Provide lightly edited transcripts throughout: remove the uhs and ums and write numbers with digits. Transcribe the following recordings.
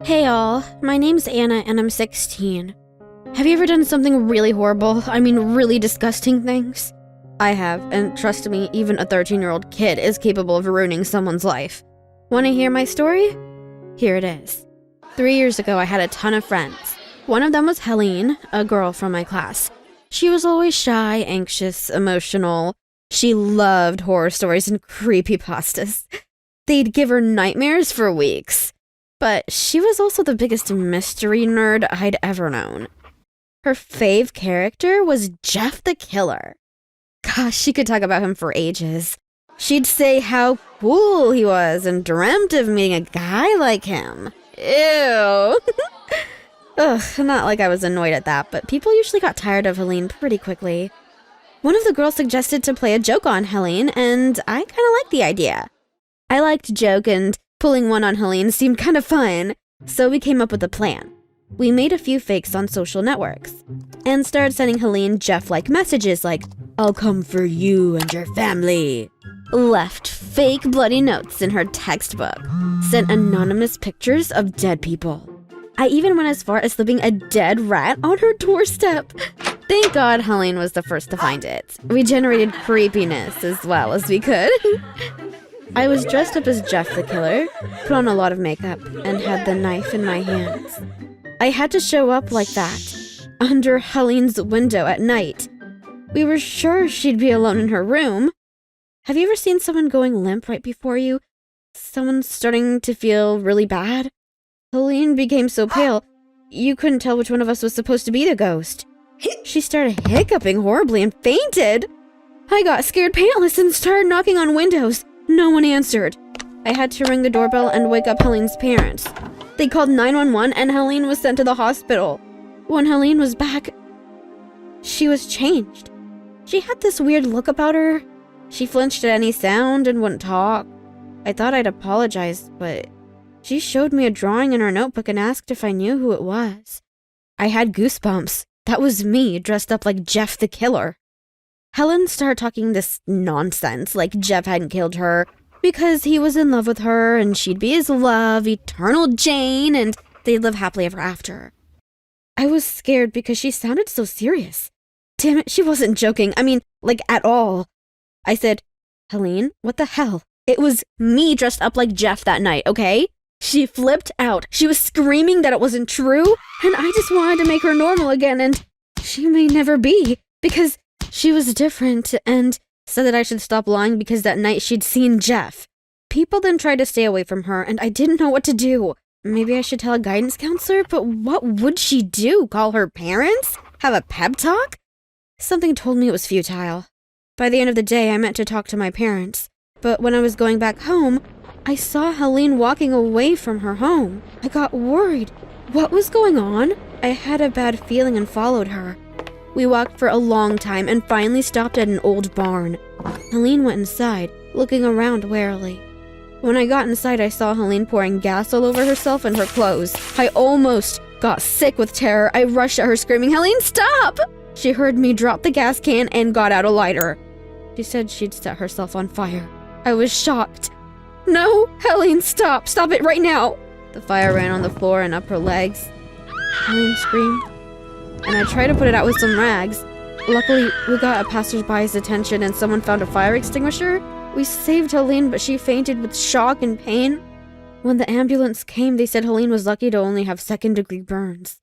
Hey all, my name's Anna and I'm 16. Have you ever done something really horrible? I mean really disgusting things? I have, and trust me, even a 13-year-old kid is capable of ruining someone's life. Want to hear my story? Here it is. 3 years ago I had a ton of friends. One of them was Helene, a girl from my class. She was always shy, anxious, emotional. She loved horror stories and creepypastas. They'd give her nightmares for weeks. But she was also the biggest mystery nerd I'd ever known. Her fave character was Jeff the Killer. Gosh, she could talk about him for ages. She'd say how cool he was and dreamt of meeting a guy like him. Ew. Ugh, not like I was annoyed at that, but people usually got tired of Helene pretty quickly. One of the girls suggested to play a joke on Helene, and I kind of liked the idea. I liked to joke, and pulling one on Helene seemed kind of fun, so we came up with a plan. We made a few fakes on social networks, and started sending Helene Jeff-like messages like, "I'll come for you and your family." Left fake bloody notes in her textbook. Sent anonymous pictures of dead people. I even went as far as slipping a dead rat on her doorstep. Thank God Helene was the first to find it. We generated creepiness as well as we could. I was dressed up as Jeff the Killer, put on a lot of makeup, and had the knife in my hands. I had to show up like that, under Helene's window at night. We were sure she'd be alone in her room. Have you ever seen someone going limp right before you? Someone starting to feel really bad? Helene became so pale, you couldn't tell which one of us was supposed to be the ghost. She started hiccuping horribly and fainted. I got scared pantless and started knocking on windows. No one answered. I had to ring the doorbell and wake up Helene's parents. They called 911 and Helene was sent to the hospital. When Helene was back, she was changed. She had this weird look about her. She flinched at any sound and wouldn't talk. I thought I'd apologize, but she showed me a drawing in her notebook and asked if I knew who it was. I had goosebumps. That was me, dressed up like Jeff the Killer. Helen started talking this nonsense, like Jeff hadn't killed her, because he was in love with her, and she'd be his love, eternal Jane, and they'd live happily ever after. I was scared because she sounded so serious. Damn it, she wasn't joking. I mean, like, at all. I said, "Helene, what the hell? It was me dressed up like Jeff that night, okay?" She flipped out. She was screaming that it wasn't true, and I just wanted to make her normal again, and she may never be, because she was different, and said that I should stop lying because that night she'd seen Jeff. People then tried to stay away from her, and I didn't know what to do. Maybe I should tell a guidance counselor, but what would she do? Call her parents? Have a pep talk? Something told me it was futile. By the end of the day, I meant to talk to my parents, but when I was going back home, I saw Helene walking away from her home. I got worried. What was going on? I had a bad feeling and followed her. We walked for a long time and finally stopped at an old barn. Helene went inside, looking around warily. When I got inside, I saw Helene pouring gas all over herself and her clothes. I almost got sick with terror. I rushed at her screaming, "Helene, stop!" She heard me drop the gas can and got out a lighter. She said she'd set herself on fire. I was shocked. "No, Helene, stop! Stop it right now!" The fire ran on the floor and up her legs. Helene screamed, and I tried to put it out with some rags. Luckily, we got a passerby's attention and someone found a fire extinguisher. We saved Helene, but she fainted with shock and pain. When the ambulance came, they said Helene was lucky to only have second-degree burns.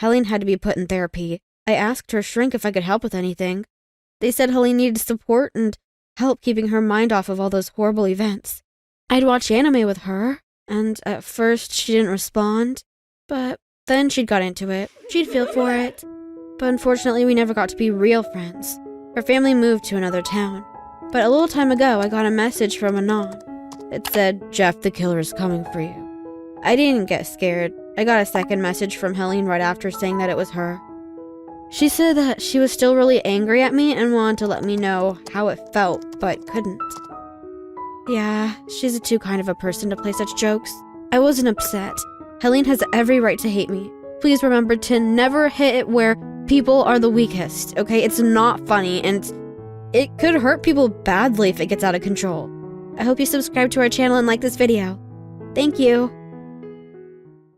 Helene had to be put in therapy. I asked her shrink if I could help with anything. They said Helene needed support and help keeping her mind off of all those horrible events. I'd watch anime with her, and at first she didn't respond, but then she'd got into it. She'd feel for it. But unfortunately, we never got to be real friends. Her family moved to another town. But a little time ago, I got a message from Anon. It said, "Jeff the Killer is coming for you." I didn't get scared. I got a second message from Helene right after saying that it was her. She said that she was still really angry at me and wanted to let me know how it felt, but couldn't. Yeah, she's too kind of a person to play such jokes. I wasn't upset. Helene has every right to hate me. Please remember to never hit it where people are the weakest, okay? It's not funny, and it could hurt people badly if it gets out of control. I hope you subscribe to our channel and like this video. Thank you.